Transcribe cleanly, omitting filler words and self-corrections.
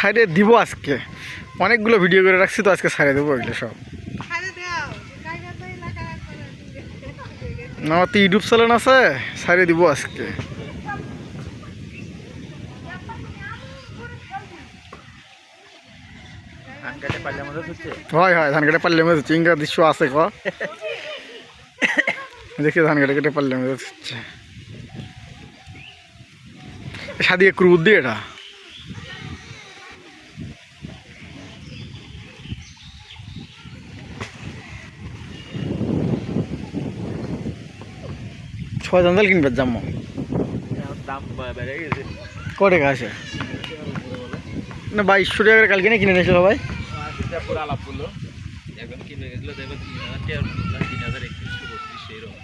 সাইডে দিব আজকে, অনেকগুলো ভিডিও করে রাখছি তো আজকে সাইডে দেবো এগুলো সব। আমার তো ইউটিউব চ্যানেল আছে, সাইডে দিব আজকে। হয় হয় ধান কেটে পারলে মধ্যে চিংড়া দৃশ্য আছে ক দেখি ধান কেটে পারলে মধ্যে হচ্ছে সাদিয়ে ক্রুদ দিয়ে এটা ছয় জাল কিনবে জাম্মু দাম বেড়ে গেছে ক টাকা আছে না 2200 টাকা কালকে কিনে নিয়েছিল ভাই পুরো আলাপ করলো এখন কিনে গেছিল দেখো 3000 টাকার মতো 3000 3132 এরকম